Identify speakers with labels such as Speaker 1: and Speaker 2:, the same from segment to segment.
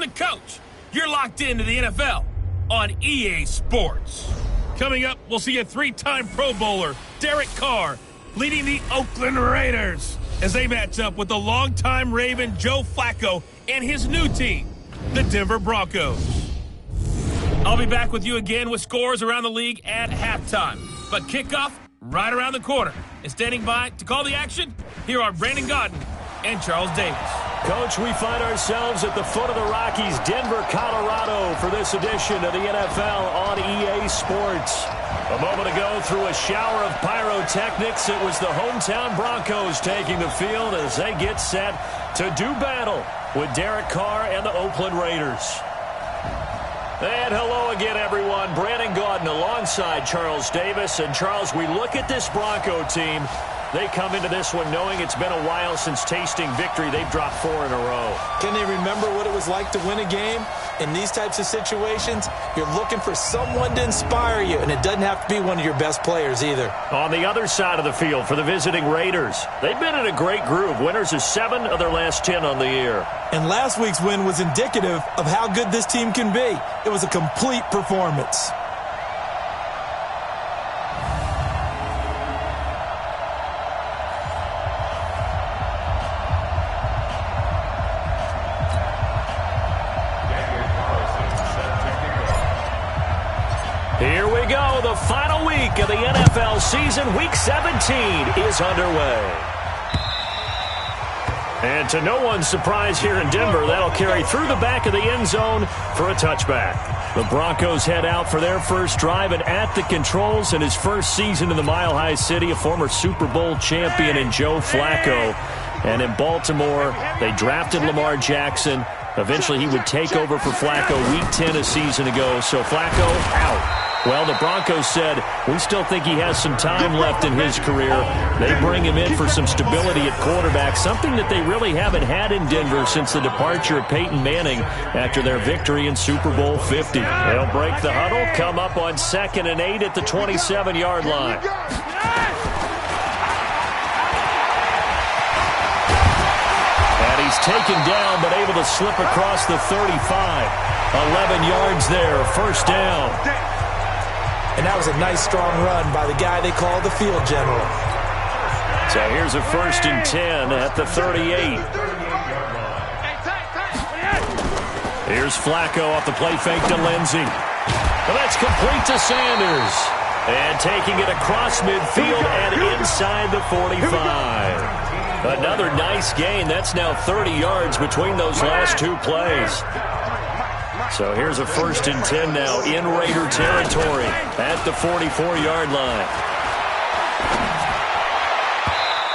Speaker 1: the coach. You're locked into the NFL on EA Sports. Coming up, we'll see a three-time Pro Bowler, Derek Carr, leading the Oakland Raiders as they match up with the longtime Raven Joe Flacco and his new team, the Denver Broncos. I'll be back with you again with scores around the league at halftime. But kickoff right around the corner. And standing by to call the action, here are Brandon Godden and Charles Davis.
Speaker 2: Coach, we find ourselves at the foot of the Rockies, Denver, Colorado, for this edition of the NFL on EA Sports. A moment ago, through a shower of pyrotechnics, it was the hometown Broncos taking the field as they get set to do battle with Derek Carr and the Oakland Raiders. And hello again, everyone. Brandon Gaudin alongside Charles Davis. And, Charles, we look at this Bronco team. They come into this one knowing it's been a while since tasting victory. They've dropped 4 in a row.
Speaker 3: Can they remember what it was like to win a game? In these types of situations, you're looking for someone to inspire you, and it doesn't have to be one of your best players either.
Speaker 2: On the other side of the field for the visiting Raiders, they've been in a great groove. Winners of 7 of their last 10 on the year.
Speaker 3: And last week's win was indicative of how good this team can be. It was a complete performance.
Speaker 2: Here we go. The final week of the NFL season. Week 17 is underway. And to no one's surprise here in Denver, that'll carry through the back of the end zone for a touchback. The Broncos head out for their first drive, and at the controls in his first season in the Mile High City, a former Super Bowl champion in Joe Flacco. And in Baltimore, they drafted Lamar Jackson. Eventually, he would take over for Flacco Week 10 a season ago. So Flacco out. Well, the Broncos said, we still think he has some time left in his career. They bring him in for some stability at quarterback, something that they really haven't had in Denver since the departure of Peyton Manning after their victory in Super Bowl 50. They'll break the huddle, come up on 2nd and 8 at the 27-yard line. And he's taken down, but able to slip across the 35. 11 yards there, first down.
Speaker 3: And that was a nice, strong run by the guy they call the field general.
Speaker 2: So here's a 1st and 10 at the 38. Here's Flacco off the play fake to Lindsey. And that's complete to Sanders. And taking it across midfield and inside the 45. Another nice gain. That's now 30 yards between those last 2 plays. So here's a 1st and 10 now in Raider territory at the 44-yard line.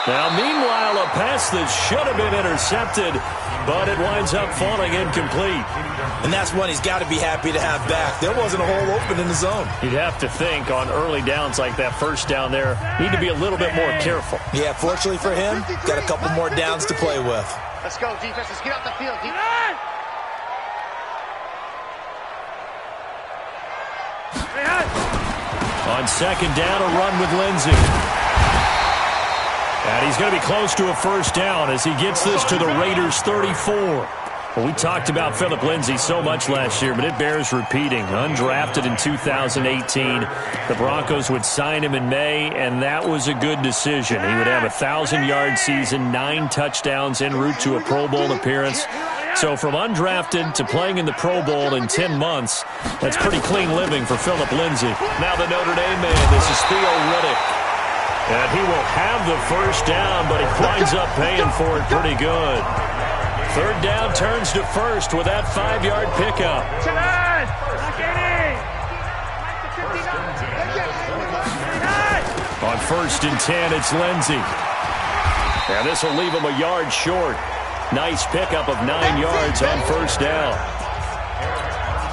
Speaker 2: Now, meanwhile, a pass that should have been intercepted, but it winds up falling incomplete.
Speaker 3: And that's one he's got to be happy to have back. There wasn't a hole open in the zone.
Speaker 2: You'd have to think on early downs like that, first down there, need to be a little bit more careful.
Speaker 3: Yeah, fortunately for him, got a couple more downs to play with.
Speaker 4: Let's go, defense. Let's get off the field.
Speaker 2: On 2nd down, a run with Lindsey. And he's going to be close to a first down as he gets this to the Raiders' 34. Well, we talked about Phillip Lindsay so much last year, but it bears repeating. Undrafted in 2018, the Broncos would sign him in May, and that was a good decision. He would have a 1,000-yard season, 9 touchdowns en route to a Pro Bowl appearance. So from undrafted to playing in the Pro Bowl in 10 months, that's pretty clean living for Phillip Lindsay. Now the Notre Dame man, this is Theo Riddick. And he will have the first down, but he winds up paying for it pretty good. 3rd down turns to 1st with that 5-yard pickup. On 1st and 10, it's Lindsey. And this will leave him a yard short. Nice pickup of 9 yards on first down.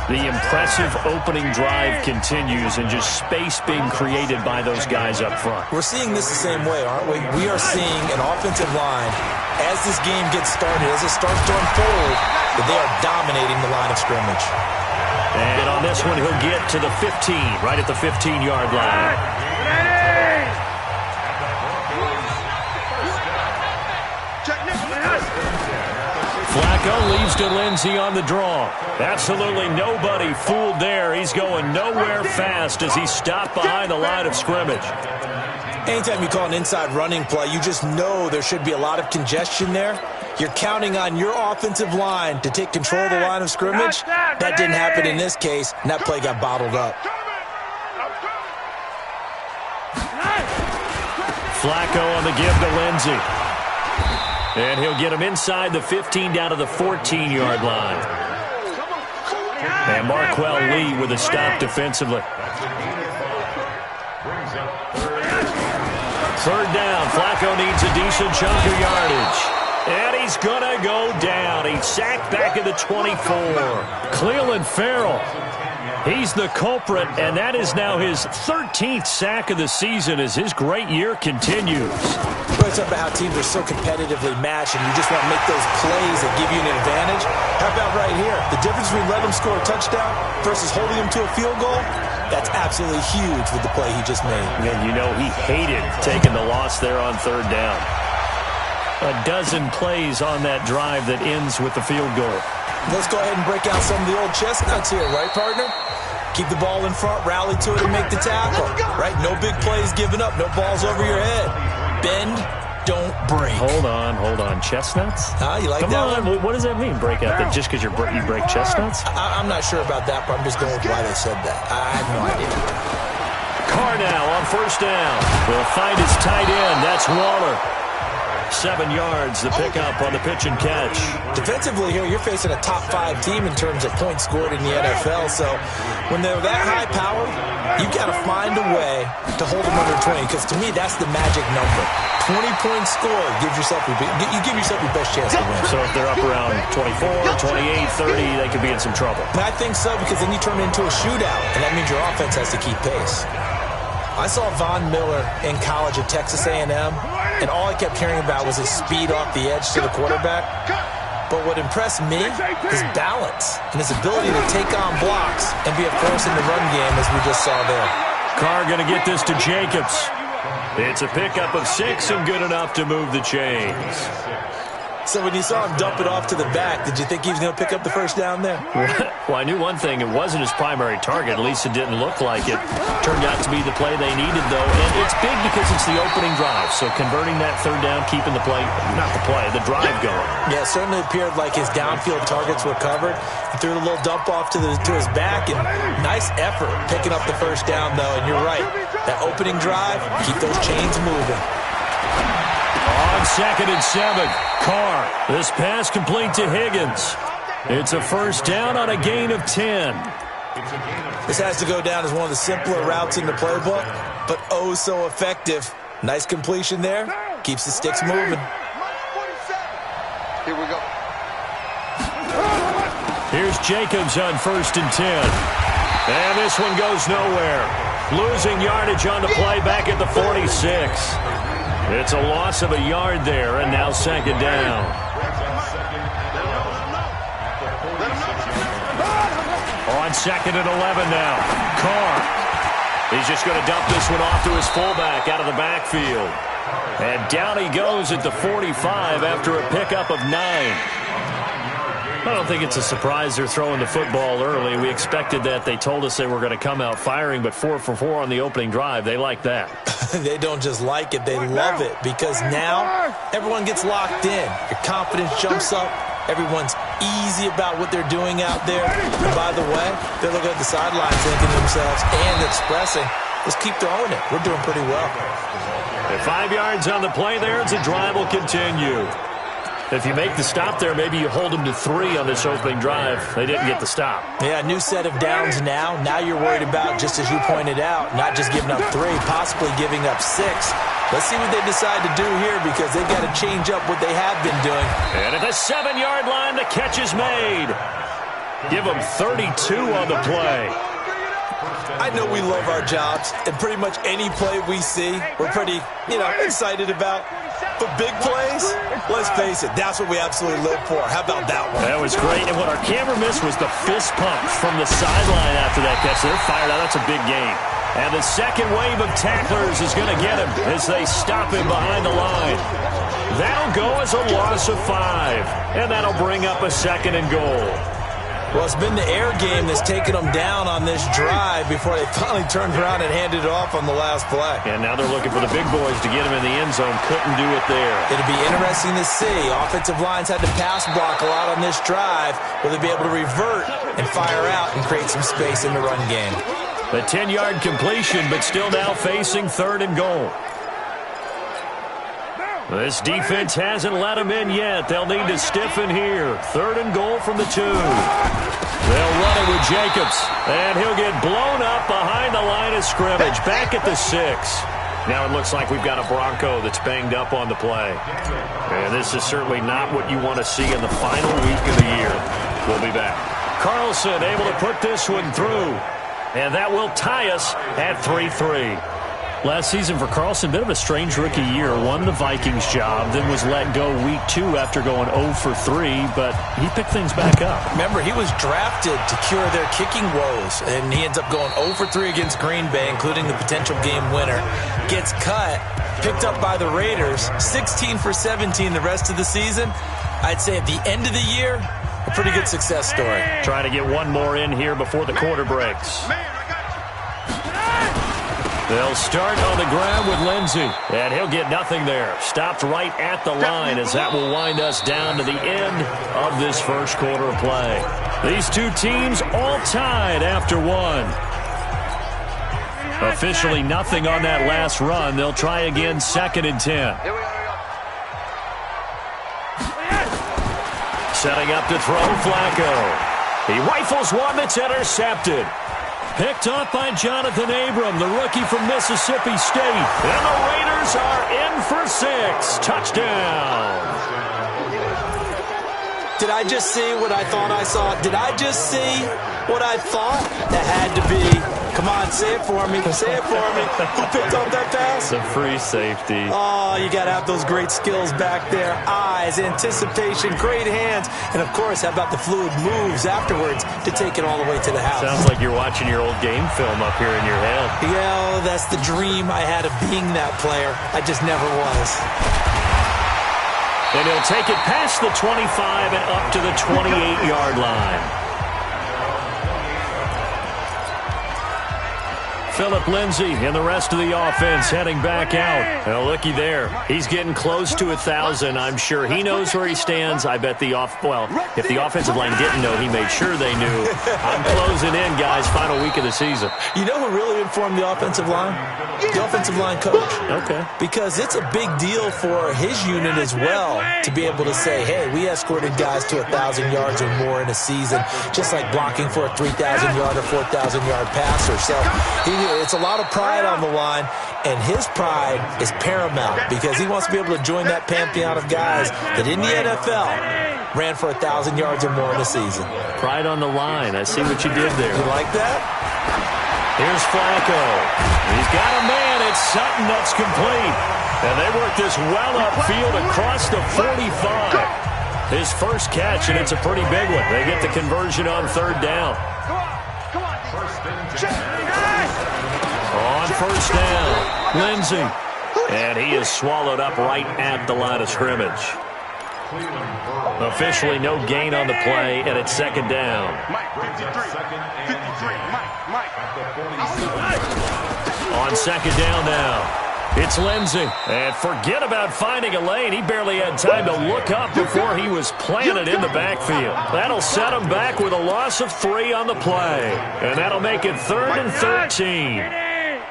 Speaker 2: The impressive opening drive continues and just space being created by those guys up front.
Speaker 3: We're seeing this the same way, aren't we? We are seeing an offensive line, as this game gets started, as it starts to unfold, that they are dominating the line of scrimmage.
Speaker 2: And on this one, he'll get to the 15, right at the 15-yard line. Flacco leaves to Lindsey on the draw. Absolutely nobody fooled there. He's going nowhere fast as he stopped behind the line of scrimmage.
Speaker 3: Anytime you call an inside running play, you just know there should be a lot of congestion there. You're counting on your offensive line to take control of the line of scrimmage. That didn't happen in this case, and that play got bottled up.
Speaker 2: Flacco on the give to Lindsey. And he'll get him inside the 15 down to the 14-yard line. And Marquell Lee with a stop defensively. Third down. Flacco needs a decent chunk of yardage. And he's going to go down. He's sacked back at the 24. Clelin Ferrell. He's the culprit, and that is now his 13th sack of the season as his great year continues.
Speaker 3: We're talking about how teams are so competitively matched, and you just want to make those plays that give you an advantage. How about right here? The difference between letting them score a touchdown versus holding them to a field goal, that's absolutely huge with the play he just made.
Speaker 2: And you know he hated taking the loss there on third down. A dozen plays on that drive that ends with the field goal.
Speaker 3: Let's go ahead and break out some of the old chestnuts here, right, partner? Keep the ball in front, rally to it, and make the tackle. Right? No big plays given up, no balls over your head. Bend, don't break.
Speaker 2: Hold on. Chestnuts?
Speaker 3: You like
Speaker 2: Come
Speaker 3: that
Speaker 2: on.
Speaker 3: one?
Speaker 2: What does that mean, break out? That just because you break chestnuts?
Speaker 3: I'm not sure about that, but I'm just going with why they said that. I have no idea.
Speaker 2: Carr now on first down. Will find his tight end. That's Waller. 7 yards, the pickup on the pitch and catch.
Speaker 3: Defensively here, you're facing a top 5 team in terms of points scored in the NFL. So when they're that high powered, you got to find a way to hold them under 20. Because to me, that's the magic number. 20 points scored gives yourself you give yourself your best chance to win.
Speaker 2: So if they're up around 24, 28, 30, they could be in some trouble.
Speaker 3: And I think so, because then you turn it into a shootout, and that means your offense has to keep pace. I saw Von Miller in college at Texas A&M, and all I kept hearing about was his speed off the edge to the quarterback. But what impressed me is balance and his ability to take on blocks and be a force in the run game, as we just saw there.
Speaker 2: Carr going to get this to Jacobs. It's a pickup of 6 and good enough to move the chains.
Speaker 3: So when you saw him dump it off to the back, did you think he was going to pick up the first down there?
Speaker 2: Well, I knew one thing. It wasn't his primary target. At least it didn't look like it. Turned out to be the play they needed, though. And it's big because it's the opening drive. So converting that third down, keeping the play, not the play, the drive going.
Speaker 3: Yeah, it certainly appeared like his downfield targets were covered. He threw a little dump off to his back, and nice effort picking up the first down, though. And you're right. That opening drive, keep those chains moving.
Speaker 2: On 2nd and 7, Carr. This pass complete to Higgins. It's a first down on a gain of 10.
Speaker 3: This has to go down as one of the simpler routes in the playbook, but oh so effective. Nice completion there. Keeps the sticks moving.
Speaker 4: Here we go.
Speaker 2: Here's Jacobs on 1st and 10. And this one goes nowhere. Losing yardage on the play back at the 46. It's a loss of a yard there, and now 2nd down. On 2nd and 11 now. Carr. He's just going to dump this one off to his fullback out of the backfield. And down he goes at the 45 after a pickup of 9. I don't think it's a surprise they're throwing the football early. We expected that. They told us they were going to come out firing, but 4 for 4 on the opening drive. They like that.
Speaker 3: They don't just like it, they love it, because now everyone gets locked in. Your confidence jumps up. Everyone's easy about what they're doing out there. And by the way, they're looking at the sidelines thinking to themselves and expressing, let's keep throwing it. We're doing pretty well.
Speaker 2: At 5 yards on the play there, the drive will continue. If you make the stop there, maybe you hold them to 3 on this opening drive. They didn't get the stop.
Speaker 3: Yeah, new set of downs now. Now you're worried about, just as you pointed out, not just giving up 3, possibly giving up 6. Let's see what they decide to do here, because they've got to change up what they have been doing.
Speaker 2: And at the 7-yard line, the catch is made. Give them 32 on the play.
Speaker 3: I know we love our jobs, and pretty much any play we see, we're pretty, excited about. But big plays, let's face it, that's what we absolutely live for. How about that one?
Speaker 2: That was great. And what our camera missed was the fist pump from the sideline after that catch. They're fired out. That's a big game. And the second wave of tacklers is going to get him as they stop him behind the line. That'll go as a loss of 5. And that'll bring up a 2nd and goal.
Speaker 3: Well, it's been the air game that's taken them down on this drive before they finally turned around and handed it off on the last play.
Speaker 2: And now they're looking for the big boys to get him in the end zone. Couldn't do it there.
Speaker 3: It'll be interesting to see. Offensive lines had to pass block a lot on this drive. Will they be able to revert and fire out and create some space in the run game?
Speaker 2: A 10-yard completion, but still now facing 3rd and goal. This defense hasn't let them in yet. They'll need to stiffen here. 3rd and goal from the 2. They'll run it with Jacobs, and he'll get blown up behind the line of scrimmage, back at the 6. Now it looks like we've got a Bronco that's banged up on the play. And this is certainly not what you want to see in the final week of the year. We'll be back. Carlson able to put this one through, and that will tie us at 3-3.
Speaker 5: Last season for Carlson, bit of a strange rookie year. Won the Vikings job, then was let go week 2 after going 0 for 3, but he picked things back up.
Speaker 3: Remember, he was drafted to cure their kicking woes, and he ends up going 0 for 3 against Green Bay, including the potential game winner. Gets cut, picked up by the Raiders, 16 for 17 the rest of the season. I'd say at the end of the year, a pretty good success story.
Speaker 2: Trying to get one more in here before the quarter breaks. They'll start on the ground with Lindsey, and he'll get nothing there. Stopped right at the line as that will wind us down to the end of this first quarter of play. These two teams all tied after 1. Officially nothing on that last run. They'll try again 2nd and 10. Setting up to throw Flacco. He rifles one that's intercepted. Picked off by Jonathan Abram, the rookie from Mississippi State. And the Raiders are in for 6. Touchdown.
Speaker 3: Did I just see what I thought I saw? Did I just see what I thought? That had to be. Come on, say it for me. Say it for me. Who picked up that pass?
Speaker 5: The free safety.
Speaker 3: Oh, you got to have those great skills back there. Eyes, anticipation, great hands. And, of course, how about the fluid moves afterwards to take it all the way to the house?
Speaker 5: Sounds like you're watching your old game film up here in your head.
Speaker 3: Yeah, that's the dream I had of being that player. I just never was.
Speaker 2: And he'll take it past the 25 and up to the 28-yard line. Phillip Lindsay and the rest of the offense heading back out. Well, looky there. He's getting close to 1,000. I'm sure he knows where he stands. I bet if the offensive line didn't know, he made sure they knew. I'm closing in, guys. Final week of the season.
Speaker 3: You know who really informed the offensive line? The offensive line coach.
Speaker 2: Okay.
Speaker 3: Because it's a big deal for his unit as well to be able to say, hey, we escorted guys to 1,000 yards or more in a season, just like blocking for a 3,000-yard or 4,000-yard passer. So it's a lot of pride on the line, and his pride is paramount because he wants to be able to join that pantheon of guys that in the NFL ran for 1,000 yards or more in a season.
Speaker 2: Pride on the line. I see what you did there.
Speaker 3: You like that?
Speaker 2: Here's Flacco. He's got a man. It's Sutton that's complete. And they work this well upfield across the 45. His first catch, and it's a pretty big one. They get the conversion on 3rd down. On 1st down, Lindsey. And he is swallowed up right at the line of scrimmage. Officially no gain on the play, and it's 2nd down. On 2nd down now. It's Lindsey. And forget about finding a lane. He barely had time to look up before he was planted in the backfield. That'll set him back with a loss of 3 on the play. And that'll make it 3rd and 13.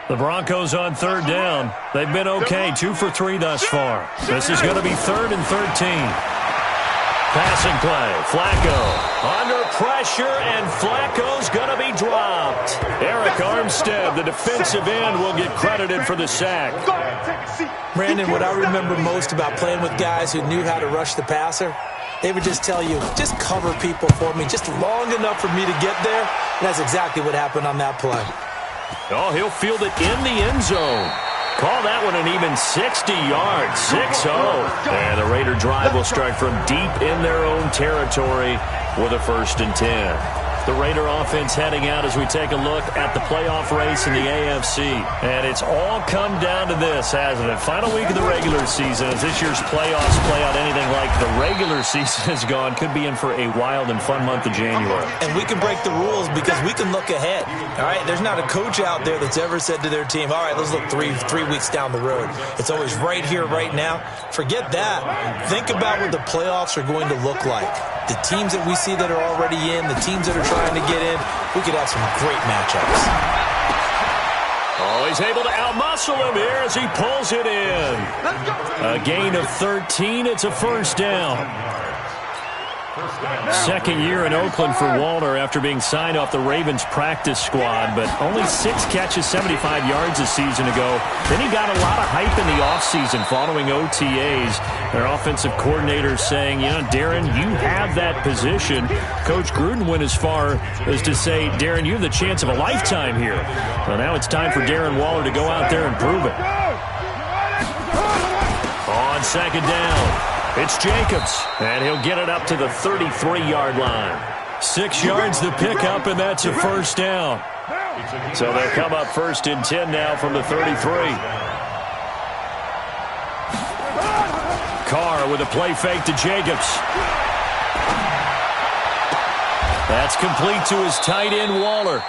Speaker 2: The Broncos on 3rd down. They've been okay, 2 for 3 thus far. This is going to be 3rd and 13. Passing play. Flacco under pressure, and Flacco's going to be dropped. Eric Armstead, the defensive end, will get credited for the sack.
Speaker 3: Brandon, what I remember most about playing with guys who knew how to rush the passer, they would just tell you, just cover people for me, just long enough for me to get there. And that's exactly what happened on that play.
Speaker 2: Oh, he'll field it in the end zone. Call that one an even 60 yards, 6-0. And the Raider drive will start from deep in their own territory with a 1st and 10. The Raider offense heading out as we take a look at the playoff race in the AFC. And it's all come down to this, hasn't it? Final week of the regular season. As this year's playoffs play out anything like the regular season has gone, could be in for a wild and fun month of January.
Speaker 3: And we can break the rules because we can look ahead. All right, there's not a coach out there that's ever said to their team, all right, let's look three weeks down the road. It's always right here, right now. Forget that. Think about what the playoffs are going to look like. The teams that we see that are already in, the teams that are trying to get in, we could have some great matchups.
Speaker 2: Oh, he's able to outmuscle him here as he pulls it in. A gain of 13. It's a first down. Second year in Oakland for Walter after being signed off the Ravens practice squad, but only 6 catches, 75 yards a season ago. Then he got a lot of hype in the offseason following OTAs. Their offensive coordinator saying, you know, Darren, you have that position. Coach Gruden went as far as to say, Darren, you have the chance of a lifetime here. Well, now it's time for Darren Waller to go out there and prove it. On second down. It's Jacobs, and he'll get it up to the 33-yard line. 6 yards to pick up, and that's a first down. So they'll come up first and 10 now from the 33. Carr with a play fake to Jacobs. That's complete to his tight end, Waller.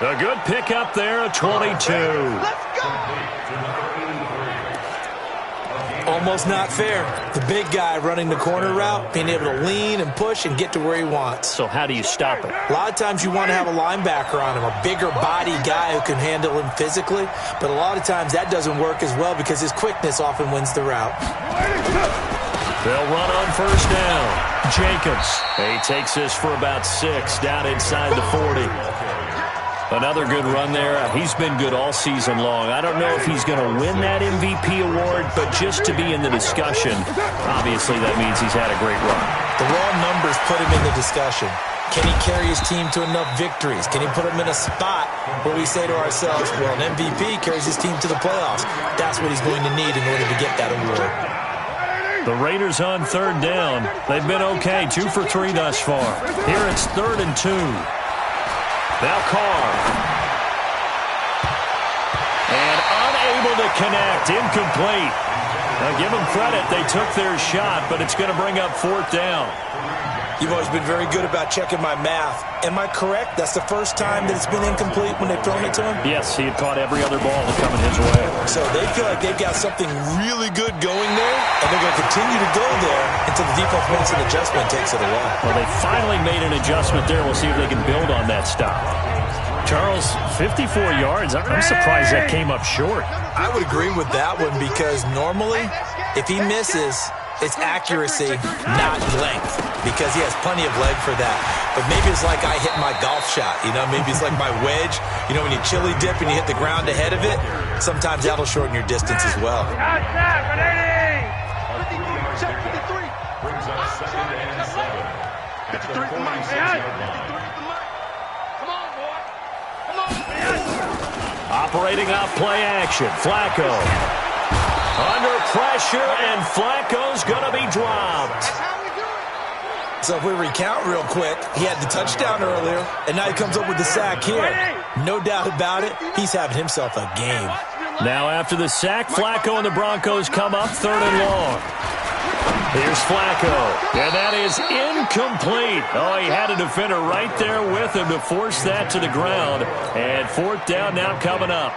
Speaker 2: A good pickup there, a 22.
Speaker 4: Let's go!
Speaker 3: Almost not fair. The big guy running the corner route, being able to lean and push and get to where he wants.
Speaker 2: So how do you stop it?
Speaker 3: A lot of times you want to have a linebacker on him, a bigger body guy who can handle him physically, but a lot of times that doesn't work as well because his quickness often wins the route.
Speaker 2: They'll run on first down. Jacobs. He takes this for about 6 down inside the 40. Another good run there. He's been good all season long. I don't know if he's going to win that MVP award, but just to be in the discussion, obviously that means he's had a great run.
Speaker 3: The raw numbers put him in the discussion. Can he carry his team to enough victories? Can he put him in a spot where we say to ourselves, well, an MVP carries his team to the playoffs. That's what he's going to need in order to get that award.
Speaker 2: The Raiders on third down. They've been okay, 2 for 3 thus far. Here it's 3rd and 2. Now Carr. And unable to connect. Incomplete. Now give them credit. They took their shot, but it's going to bring up 4th down.
Speaker 3: You've always been very good about checking my math. Am I correct? That's the first time that it's been incomplete when they've thrown it to him?
Speaker 2: Yes, he had caught every other ball coming his way.
Speaker 3: So they feel like they've got something really good going there, and they're going to continue to go there until the defense makes an adjustment and takes it away.
Speaker 2: Well, they finally made an adjustment there. We'll see if they can build on that stop. Charles, 54 yards. I'm surprised that came up short.
Speaker 3: I would agree with that one because normally, if he misses, it's accuracy, not length, because he has plenty of leg for that. But maybe it's like I hit my golf shot, you know? Maybe it's like my wedge. You know, when you chili dip and you hit the ground ahead of it, sometimes that'll shorten your distance as well.
Speaker 2: Operating off play action, Flacco. Under pressure, and Flacco's going to be dropped.
Speaker 3: So if we recount real quick, he had the touchdown earlier, and now he comes up with the sack here. No doubt about it, he's having himself a game.
Speaker 2: Now after the sack, Flacco and the Broncos come up 3rd and long. Here's Flacco, and that is incomplete. Oh, he had a defender right there with him to force that to the ground. And 4th down now coming up.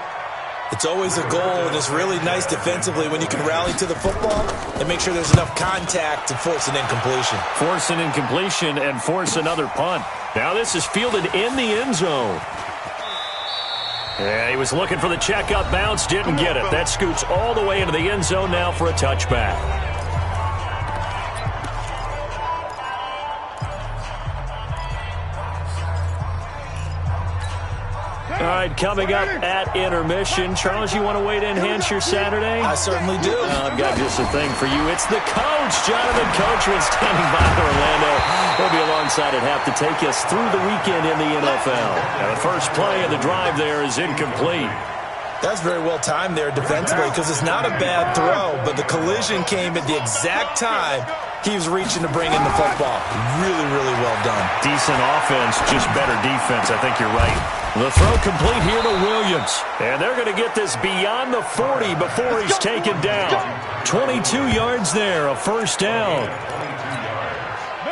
Speaker 3: It's always a goal, and it's really nice defensively when you can rally to the football and make sure there's enough contact to force an incompletion.
Speaker 2: Force an incompletion and force another punt. Now this is fielded in the end zone. Yeah, he was looking for the checkup bounce, didn't get it. That scoots all the way into the end zone now for a touchback. All right, coming up at intermission. Charles, you want to wait to enhance your Saturday?
Speaker 3: I certainly do.
Speaker 2: I've got just a thing for you. It's the coach, Jonathan Coachman, standing by Orlando. He'll be alongside at half to take us through the weekend in the NFL. Now, the first play of the drive there is incomplete.
Speaker 3: That's very well timed there defensively because it's not a bad throw, but the collision came at the exact time He was reaching to bring in the football. Really, really well done.
Speaker 2: Decent offense, just better defense. I think you're right. The throw complete here to Williams. And they're going to get this beyond the 40 before he's taken down. 22 yards there, a first down.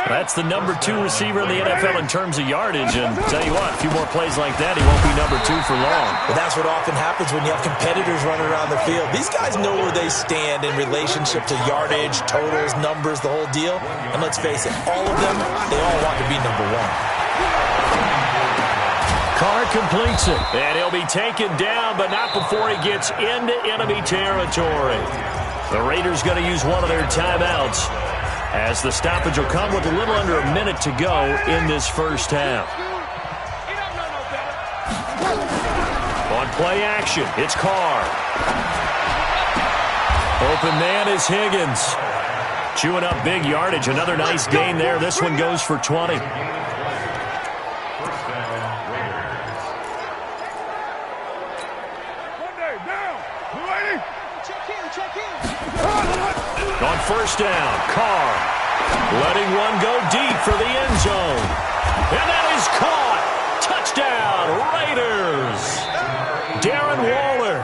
Speaker 2: That's the number 2 receiver in the NFL in terms of yardage. And tell you what, a few more plays like that, he won't be number 2 for long.
Speaker 3: But that's what often happens when you have competitors running around the field. These guys know where they stand in relationship to yardage, totals, numbers, the whole deal. And let's face it, all of them, they all want to be number 1.
Speaker 2: Carr completes it. And he'll be taken down, but not before he gets into enemy territory. The Raiders going to use one of their timeouts, as the stoppage will come with a little under a minute to go in this first half. On play action, it's Carr. Open man is Higgins. Chewing up big yardage. Another nice gain there. This one goes for 20. On first down, Carr letting one go deep for the end zone. And that is caught. Touchdown, Raiders. Darren Waller,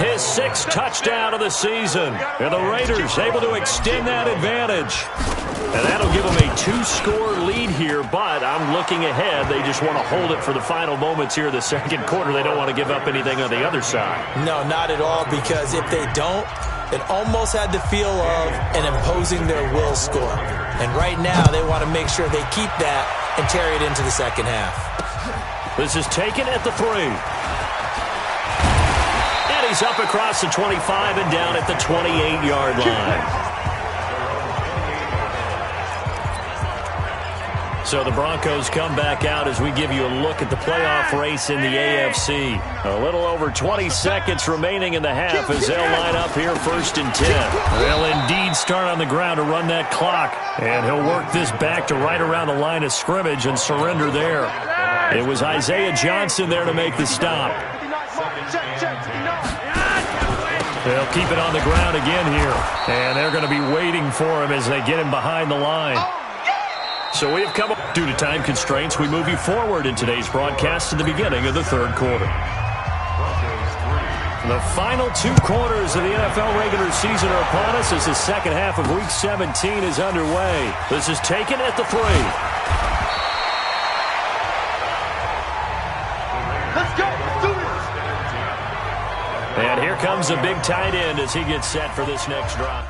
Speaker 2: his 6th touchdown of the season. And the Raiders able to extend that advantage. And that'll give them a 2-score lead here, but I'm looking ahead. They just want to hold it for the final moments here of the second quarter. They don't want to give up anything on the other side.
Speaker 3: No, not at all, because if they don't, it almost had the feel of an imposing their will score. And right now, they want to make sure they keep that and carry it into the second half.
Speaker 2: This is taken at the 3. And he's up across the 25 and down at the 28-yard line. So the Broncos come back out as we give you a look at the playoff race in the AFC. A little over 20 seconds remaining in the half as they'll line up here 1st and 10. They'll indeed start on the ground to run that clock. And he'll work this back to right around the line of scrimmage and surrender there. It was Isaiah Johnson there to make the stop. They'll keep it on the ground again here. And they're going to be waiting for him as they get him behind the line. So we have come up. Due to time constraints, we move you forward in today's broadcast to the beginning of the 3rd quarter. The final 2 quarters of the NFL regular season are upon us as the second half of Week 17 is underway. This is taken at the 3.
Speaker 4: Let's go. Let's do this.
Speaker 2: And here comes a big tight end as he gets set for this next drive.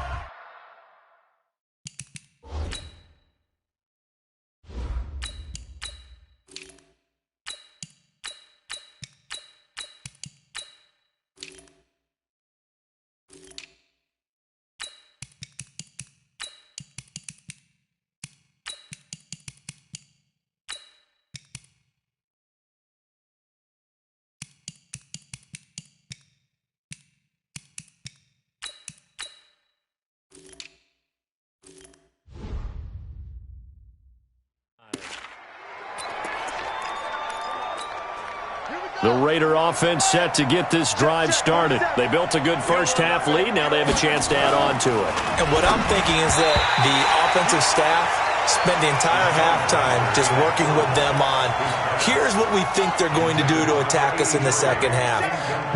Speaker 2: The Raider offense set to get this drive started. They built a good first half lead. Now they have a chance to add on to it.
Speaker 3: And what I'm thinking is that the offensive staff spent the entire halftime just working with them on, here's what we think they're going to do to attack us in the second half.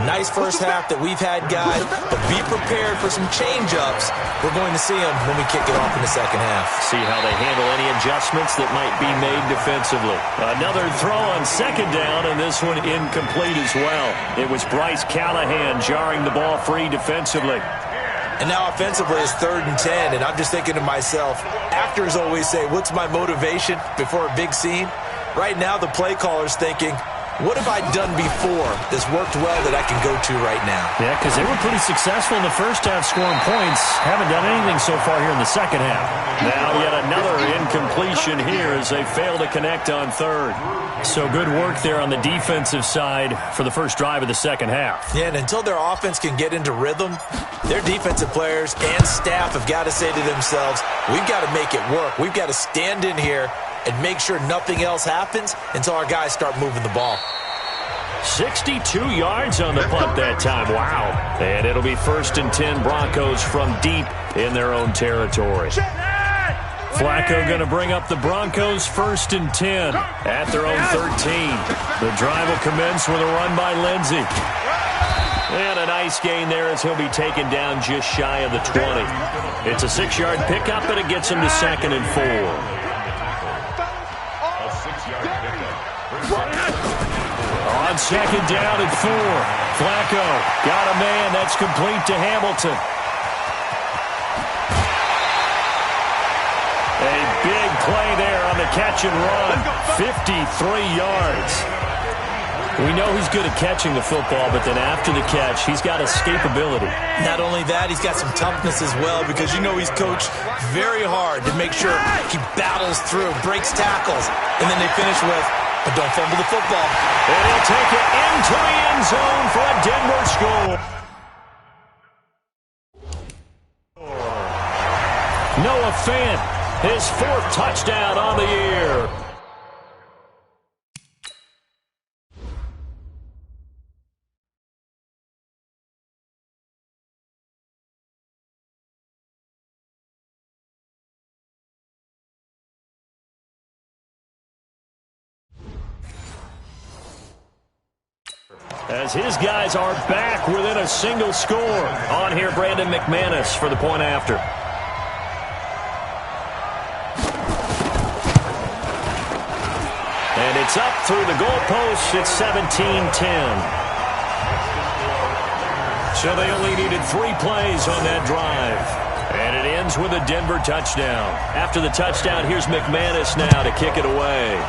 Speaker 3: Nice first half that we've had, guys, but be prepared for some change-ups. We're going to see them when we kick it off in the second half.
Speaker 2: See how they handle any adjustments that might be made defensively. Another throw on second down, and this one incomplete as well. It was Bryce Callahan jarring the ball free defensively.
Speaker 3: And now offensively it's 3rd and 10, and I'm just thinking to myself, actors always say, what's my motivation before a big scene? Right now the play caller's thinking, what have I done before that's worked well that I can go to right now?
Speaker 2: Yeah, because they were pretty successful in the first half scoring points. Haven't done anything so far here in the second half. Now yet another incompletion here as they fail to connect on 3rd. So good work there on the defensive side for the first drive of the second half.
Speaker 3: Yeah, and until their offense can get into rhythm, their defensive players and staff have got to say to themselves, we've got to make it work. We've got to stand in here and make sure nothing else happens until our guys start moving the ball.
Speaker 2: 62 yards on the punt that time. Wow. And it'll be 1st and 10 Broncos from deep in their own territory. Flacco going to bring up the Broncos 1st and 10 at their own 13. The drive will commence with a run by Lindsey. And a nice gain there as he'll be taken down just shy of the 20. It's a 6-yard pickup, and it gets him to 2nd and 4. On 2nd down and 4. Flacco got a man. That's complete to Hamilton. A big play there on the catch and run. 53 yards. We know he's good at catching the football, but then after the catch, he's got escapability.
Speaker 3: Not only that, he's got some toughness as well, because you know he's coached very hard to make sure he battles through, breaks tackles, and then they finish with, but don't fumble the football.
Speaker 2: And he'll take it into the end zone for a Denver score. Noah Fant, his 4th touchdown on the year. As his guys are back within a single score. On here, Brandon McManus for the point after. And it's up through the goalpost. It's 17-10. So they only needed 3 plays on that drive. And it ends with a Denver touchdown. After the touchdown, here's McManus now to kick it away.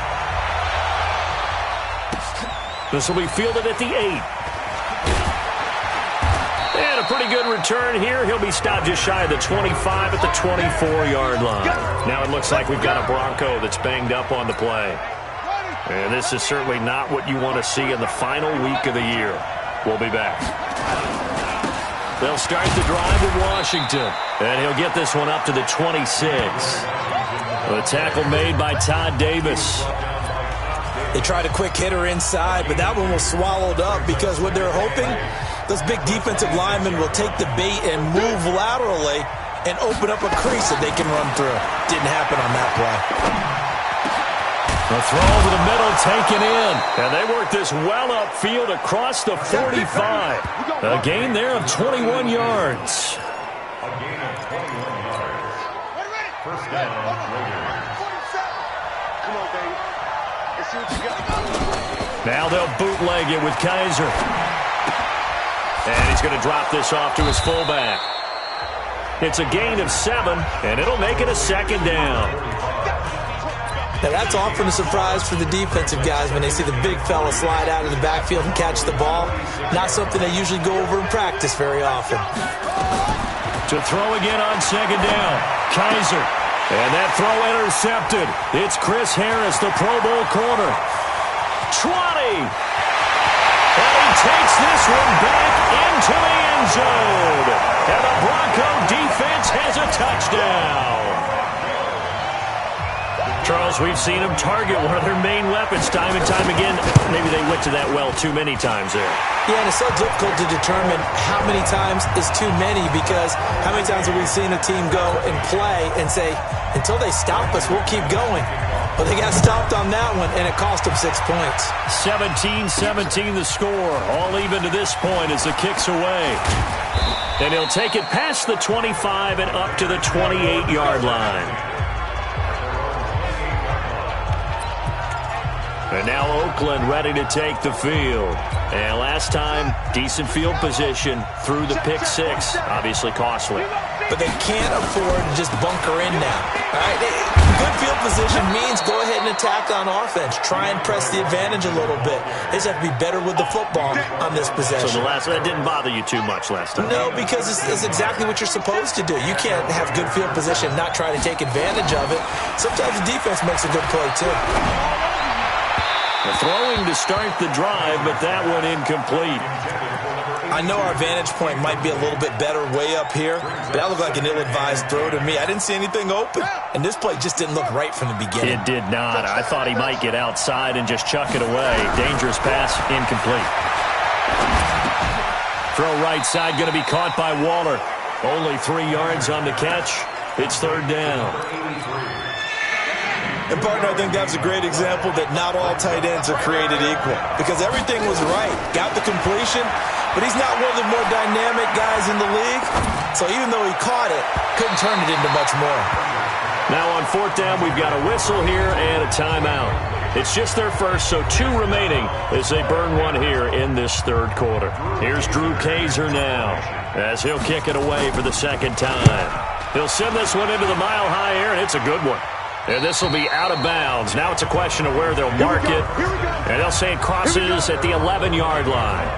Speaker 2: This will be fielded at the 8. And a pretty good return here. He'll be stopped just shy of the 25 at the 24-yard line. Now it looks like we've got a Bronco that's banged up on the play. And this is certainly not what you want to see in the final week of the year. We'll be back. They'll start the drive with Washington. And he'll get this one up to the 26. The tackle made by Todd Davis.
Speaker 3: They tried a quick hitter inside, but that one was swallowed up because what they're hoping, those big defensive linemen will take the bait and move laterally and open up a crease that they can run through. Didn't happen on that play.
Speaker 2: The throw over the middle taken in. And they work this well upfield across the 45. A gain there of 21 yards.
Speaker 4: First down, come on, baby. Let's see what you got.
Speaker 2: Now they'll bootleg it with Kaiser. And he's going to drop this off to his fullback. It's a gain of 7, and it'll make it a 2nd down.
Speaker 3: Now that's often a surprise for the defensive guys when they see the big fella slide out of the backfield and catch the ball. Not something they usually go over in practice very often.
Speaker 2: To throw again on 2nd down. Kaiser. And that throw intercepted. It's Chris Harris, the Pro Bowl corner. 20. And he takes this one back into the end zone. And the Bronco defense has a touchdown. Charles, we've seen them target one of their main weapons time and time again. Maybe they went to that well too many times there.
Speaker 3: Yeah, and it's so difficult to determine how many times is too many, because how many times have we seen a team go and play and say, until they stop us, we'll keep going. But they got stopped on that one, and it cost them 6 points.
Speaker 2: 17-17 the score. All even to this point as the kick's away. And he'll take it past the 25 and up to the 28-yard line. And now Oakland ready to take the field. And last time, decent field position through the pick 6. Obviously costly.
Speaker 3: But they can't afford to just bunker in now. All right? Good field position means go ahead and attack on offense. Try and press the advantage a little bit. They just have to be better with the football on this possession.
Speaker 2: So that didn't bother you too much last time?
Speaker 3: No, because it's exactly what you're supposed to do. You can't have good field position and not try to take advantage of it. Sometimes the defense makes a good play, too.
Speaker 2: The throwing to start the drive, but that one incomplete.
Speaker 3: I know our vantage point might be a little bit better way up here, but that looked like an ill-advised throw to me. I didn't see anything open, and this play just didn't look right from the beginning.
Speaker 2: It did not. I thought he might get outside and just chuck it away. Dangerous pass, incomplete. Throw right side, going to be caught by Waller. Only 3 yards on the catch. It's 3rd down.
Speaker 3: And, partner, I think that's a great example that not all tight ends are created equal because everything was right. Got the completion, but he's not one of the more dynamic guys in the league. So even though he caught it, couldn't turn it into much more.
Speaker 2: Now on fourth down, we've got a whistle here and a timeout. It's just their first, so 2 remaining as they burn one here in this third quarter. Here's Drew Kaiser now as he'll kick it away for the second time. He'll send this one into the mile-high air, and it's a good one. And this will be out of bounds. Now it's a question of where they'll mark it. And they'll say it crosses at the 11-yard line.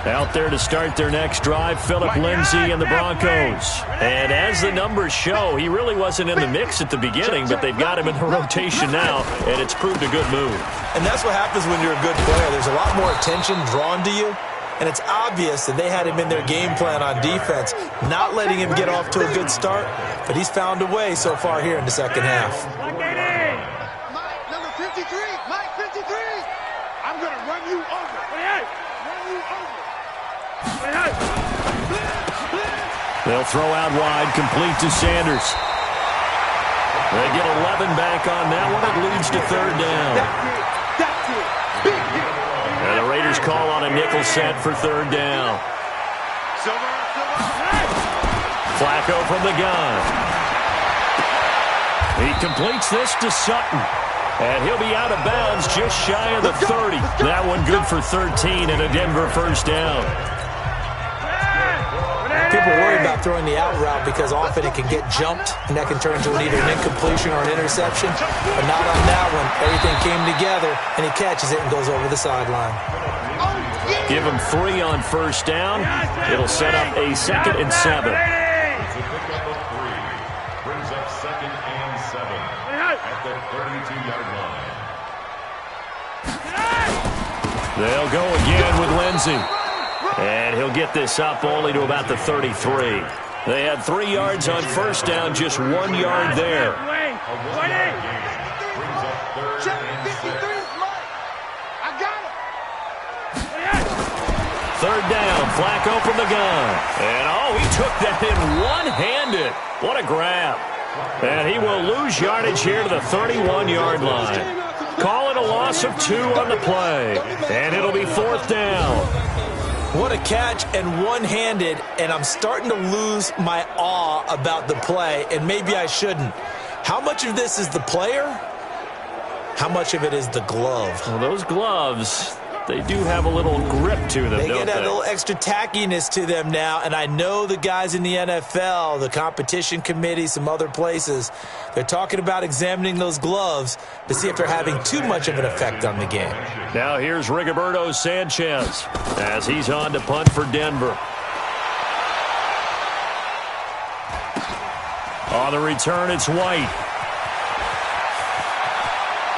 Speaker 2: Out there to start their next drive, Phillip Lindsay and the Broncos. And as the numbers show, he really wasn't in the mix at the beginning, but they've got him in the rotation now, and it's proved a good move.
Speaker 3: And that's what happens when you're a good player. There's a lot more attention drawn to you, and it's obvious that they had him in their game plan on defense, not letting him get off to a good start, but he's found a way so far here in the second half.
Speaker 4: Mike, number 53, Mike 53. I'm going to run you over. Run you over.
Speaker 2: They'll throw out wide, complete to Sanders. They get 11 back on that one. It leads to third down.
Speaker 4: That's it. Big hit.
Speaker 2: And the Raiders call on a nickel set for third down. Flacco from the gun. He completes this to Sutton. And he'll be out of bounds just shy of the 30. That one good for 13 and a Denver first down.
Speaker 3: People worry about throwing the out route because often it can get jumped, and that can turn into either an incompletion or an interception. But not on that one. Everything came together, and he catches it and goes over the sideline.
Speaker 2: Give him 3 on first down. It'll set up a 2nd and 7.
Speaker 6: Brings up 2nd and 7 at the 32-yard line.
Speaker 2: They'll go again with Lindsay. And he'll get this up only to about the 33. They had 3 yards on first down, just 1 yard there. Third down, Flacco from the gun. And, he took that in one-handed. What a grab. And he will lose yardage here to the 31-yard line. Call it a loss of 2 on the play. And it'll be fourth down.
Speaker 3: What a catch and one-handed, and I'm starting to lose my awe about the play, and maybe I shouldn't. How much of this is the player? How much of it is the glove?
Speaker 2: Well, those gloves, they do have a little grip to them,
Speaker 3: They
Speaker 2: don't
Speaker 3: get
Speaker 2: they?
Speaker 3: a little extra tackiness to them now, and I know the guys in the NFL, the competition committee, some other places, they're talking about examining those gloves to see if they're having too much of an effect on the game.
Speaker 2: Now here's Rigoberto Sanchez as he's on to punt for Denver. On the return, it's White.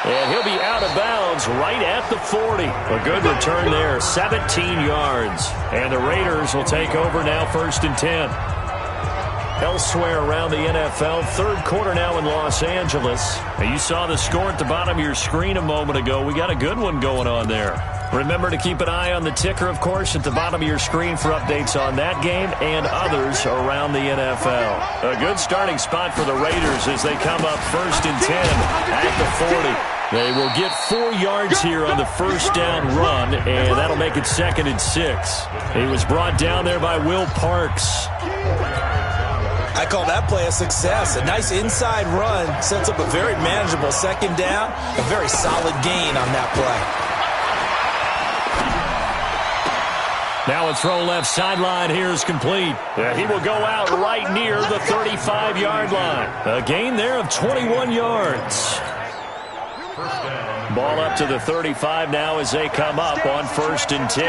Speaker 2: And he'll be out of bounds right at the 40. A good return there, 17 yards. And the Raiders will take over now, 1st and 10. Elsewhere around the NFL, third quarter now in Los Angeles. Now you saw the score at the bottom of your screen a moment ago. We got a good one going on there. Remember to keep an eye on the ticker, of course, at the bottom of your screen for updates on that game and others around the NFL. A good starting spot for the Raiders as they come up 1st and 10 at the 40. They will get 4 yards here on the first down run, and that'll make it 2nd and 6. He was brought down there by Will Parks.
Speaker 3: I call that play a success. A nice inside run sets up a very manageable second down, a very solid gain on that play.
Speaker 2: Now a throw left sideline here is complete. He will go out right near the 35-yard line. A gain there of 21 yards. Ball up to the 35 now as they come up on 1st and 10.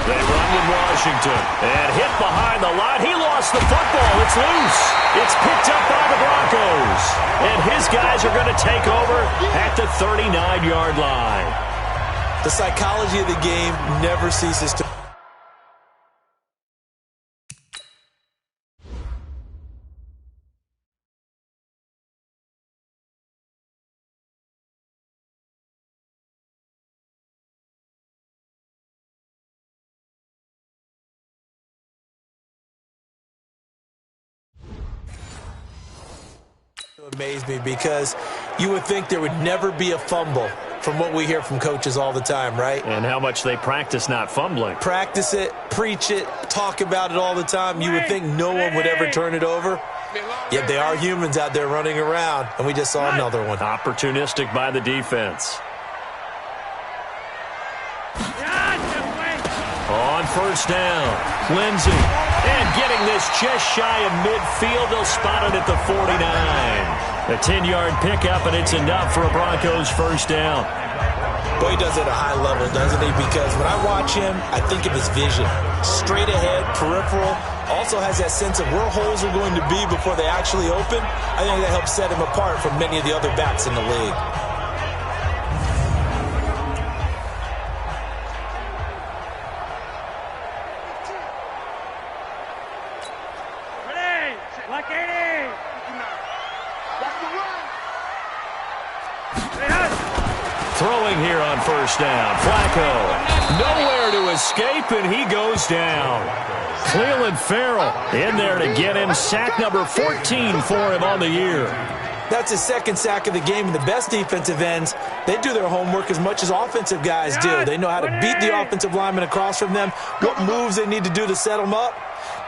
Speaker 2: They run with Washington. And hit behind the line. He lost the football. It's loose. It's picked up by the Broncos. And his guys are going to take over at the 39-yard line.
Speaker 3: The psychology of the game never ceases to... Amaze me because you would think there would never be a fumble from what we hear from coaches all the time, right?
Speaker 2: And how much they practice not fumbling.
Speaker 3: Practice it, preach it, talk about it all the time. You would think no one would ever turn it over. Yet they are humans out there running around, and we just saw another one.
Speaker 2: Opportunistic by the defense. On first down, Lindsey. And getting this just shy of midfield, they'll spot it at the 49. A 10-yard pickup, and it's enough for a Broncos first down.
Speaker 3: Boy, he does it at a high level, doesn't he? Because when I watch him, I think of his vision. Straight ahead, peripheral. Also has that sense of where holes are going to be before they actually open. I think that helps set him apart from many of the other backs in the league.
Speaker 2: Throwing here on first down. Flacco, nowhere to escape, and he goes down. Cleveland Farrell in there to get him. Sack number 14 for him on the year.
Speaker 3: That's his second sack of the game, and the best defensive ends, they do their homework as much as offensive guys do. They know how to beat the offensive lineman across from them, what moves they need to do to set them up.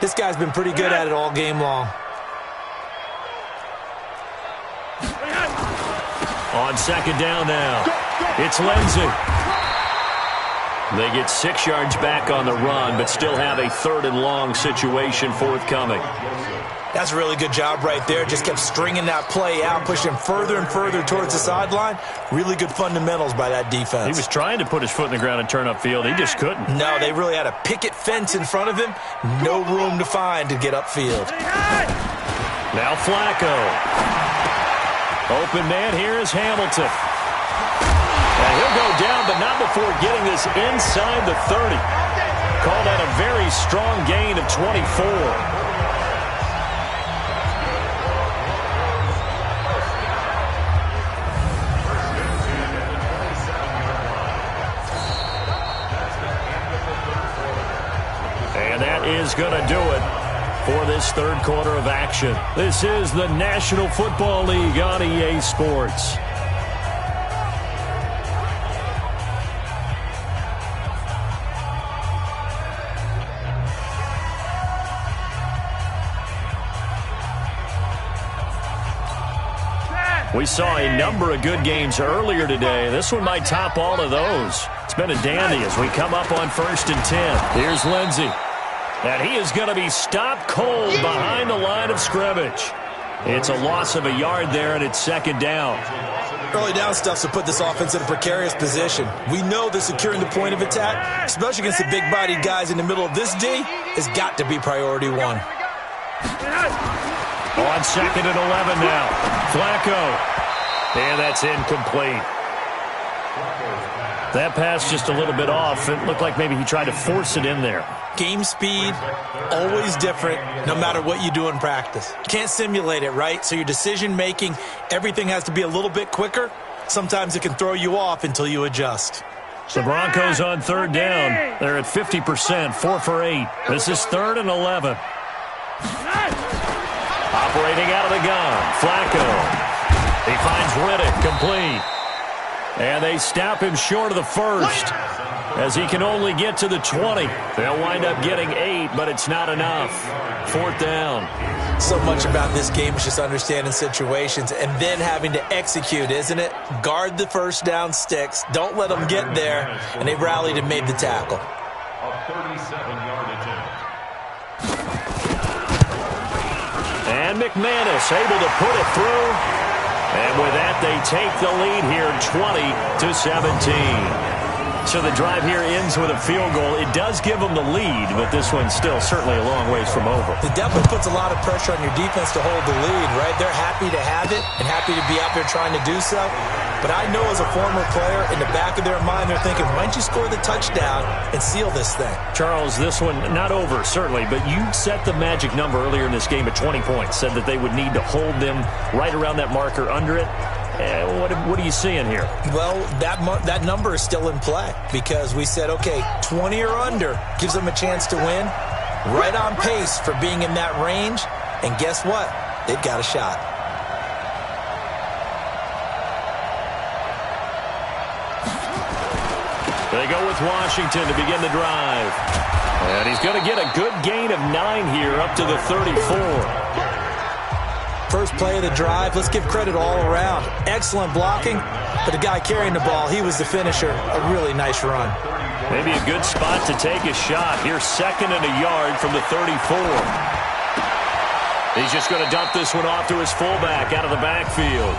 Speaker 3: This guy's been pretty good at it all game long.
Speaker 2: On second down now, it's Lindsey. They get 6 yards back on the run, but still have a third and long situation forthcoming.
Speaker 3: That's a really good job right there. Just kept stringing that play out, pushing further and further towards the sideline. Really good fundamentals by that defense.
Speaker 2: He was trying to put his foot in the ground and turn upfield. He just couldn't.
Speaker 3: No, they really had a picket fence in front of him. No room to find to get upfield.
Speaker 2: Now Flacco. Open man here is Hamilton. And he'll go down, but not before getting this inside the 30. Called out a very strong gain of 24. And that is going to do it for this third quarter of action. This is the National Football League on EA Sports. We saw a number of good games earlier today. This one might top all of those. It's been a dandy as we come up on 1st and 10. Here's Lindsey. And he is going to be stopped cold behind the line of scrimmage. It's a loss of a yard there, and it's second down.
Speaker 3: Early down stuff to put this offense in a precarious position. We know that securing the point of attack, especially against the big-bodied guys in the middle of this D, has got to be priority one.
Speaker 2: On second and 11 now. Flacco. And that's incomplete. That pass just a little bit off. It looked like maybe he tried to force it in there.
Speaker 3: Game speed, always different, no matter what you do in practice. You can't simulate it, right? So your decision-making, everything has to be a little bit quicker. Sometimes it can throw you off until you adjust.
Speaker 2: The Broncos on third down. They're at 50%, 4 for 8. This is 3rd and 11. Operating out of the gun, Flacco. He finds Riddick, complete. And they stop him short of the first as he can only get to the 20. They'll wind up getting 8, but it's not enough. 4th down.
Speaker 3: So much about this game is just understanding situations and then having to execute, isn't it? Guard the first down sticks. Don't let them get there. And they rallied and made the tackle.
Speaker 6: A 37-yard attempt.
Speaker 2: And McManus able to put it through. And with that, they take the lead here 20-17. So the drive here ends with a field goal. It does give them the lead, but this one's still certainly a long ways from over.
Speaker 3: It definitely puts a lot of pressure on your defense to hold the lead, right? They're happy to have it and happy to be out there trying to do so. But I know as a former player, in the back of their mind, they're thinking, why don't you score the touchdown and seal this thing?
Speaker 2: Charles, this one not over, certainly, but you set the magic number earlier in this game at 20 points, said that they would need to hold them right around that marker under it. What are you seeing here?
Speaker 3: Well, that number is still in play because we said, okay, 20 or under gives them a chance to win. Right on pace for being in that range. And guess what? They've got a shot.
Speaker 2: They go with Washington to begin the drive. And he's going to get a good gain of 9 here up to the 34.
Speaker 3: First play of the drive, let's give credit all around. Excellent blocking, but the guy carrying the ball, he was the finisher. A really nice run.
Speaker 2: Maybe a good spot to take a shot. Here's 2nd and a yard from the 34. He's just going to dump this one off to his fullback out of the backfield.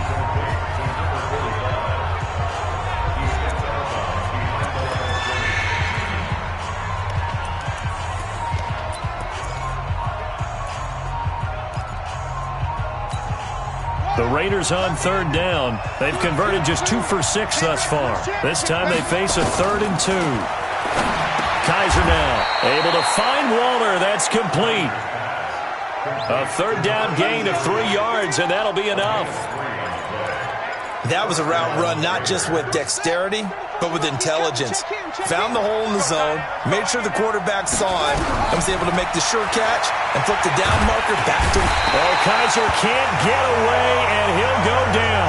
Speaker 2: The Raiders on 3rd down. They've converted just 2 for 6 thus far. This time they face a 3rd and 2. Kaiser now able to find Waller. That's complete. A 3rd down gain of 3 yards, and that'll be enough.
Speaker 3: That was a route run not just with dexterity, but with intelligence. Found the hole in the zone, made sure the quarterback saw him, and was able to make the sure catch and flip the down marker back to him.
Speaker 2: Oh, Kaiser can't get away, and he'll go down.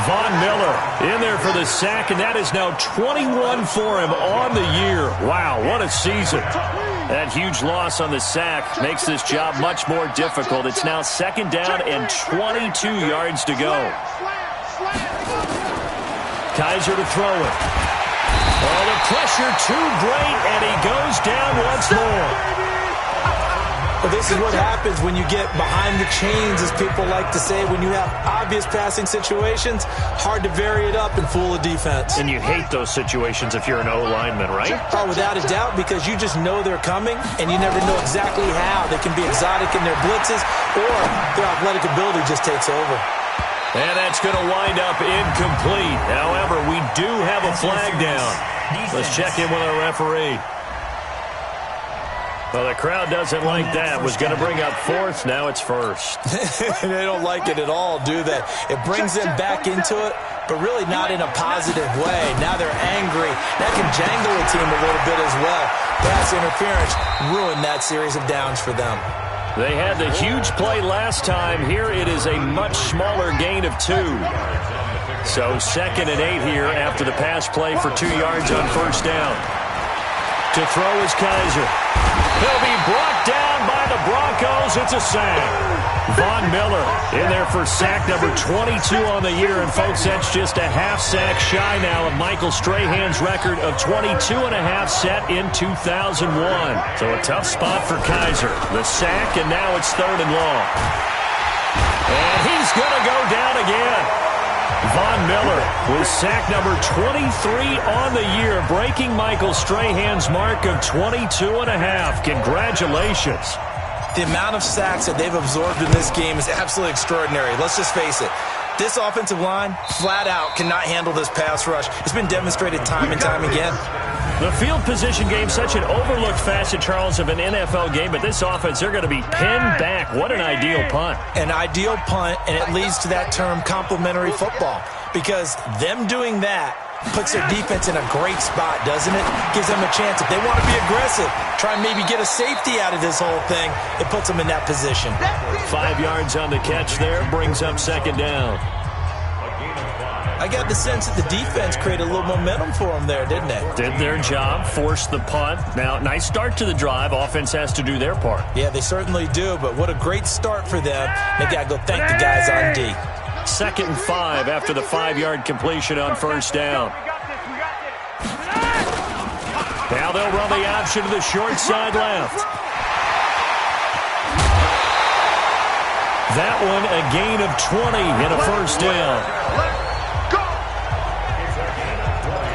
Speaker 2: Von Miller in there for the sack, and that is now 21 for him on the year. Wow, what a season. That huge loss on the sack makes this job much more difficult. It's now 2nd down and 22 yards to go. Kaiser to throw it. Oh, the pressure too great, and he goes down once more.
Speaker 3: Well, this is what happens when you get behind the chains, as people like to say. When you have obvious passing situations, hard to vary it up and fool a defense.
Speaker 2: And you hate those situations if you're an O-lineman, right?
Speaker 3: Oh, without a doubt, because you just know they're coming, and you never know exactly how. They can be exotic in their blitzes, or their athletic ability just takes over.
Speaker 2: And that's going to wind up incomplete. However, we do have a flag down. Let's check in with our referee. Well, the crowd doesn't like that. Was going to bring up 4th. Now it's 1st.
Speaker 3: They don't like it at all, do they? It brings them back into it, but really not in a positive way. Now they're angry. That can jangle a team a little bit as well. Pass interference ruined that series of downs for them.
Speaker 2: They had the huge play last time. Here it is a much smaller gain of 2. So 2nd and 8 here after the pass play for 2 yards on 1st down. To throw is Kaiser. He'll be brought down by the Broncos. It's a sack. Von Miller in there for sack number 22 on the year. And, folks, that's just a half sack shy now of Michael Strahan's record of 22.5 set in 2001. So a tough spot for Kaiser. The sack, and now it's 3rd and long. And he's going to go down again. Von Miller with sack number 23 on the year, breaking Michael Strahan's mark of 22.5. Congratulations.
Speaker 3: The amount of sacks that they've absorbed in this game is absolutely extraordinary. Let's just face it. This offensive line, flat out, cannot handle this pass rush. It's been demonstrated time and time again.
Speaker 2: The field position game, such an overlooked facet, Charles, of an NFL game, but this offense, they're going to be pinned back. What an ideal punt.
Speaker 3: An ideal punt, and it leads to that term complementary football, because them doing that puts their defense in a great spot, doesn't it? Gives them a chance. If they want to be aggressive, try and maybe get a safety out of this whole thing, it puts them in that position.
Speaker 2: 5 yards on the catch there, brings up 2nd down.
Speaker 3: I got the sense that the defense created a little momentum for them there, didn't they?
Speaker 2: Did their job, forced the punt. Now, nice start to the drive. Offense has to do their part.
Speaker 3: Yeah, they certainly do, but what a great start for them. They got to go thank the guys on D.
Speaker 2: 2nd and 5 after the 5-yard completion on 1st down. Now they'll run the option to the short side left. That one a gain of 20 and a 1st down.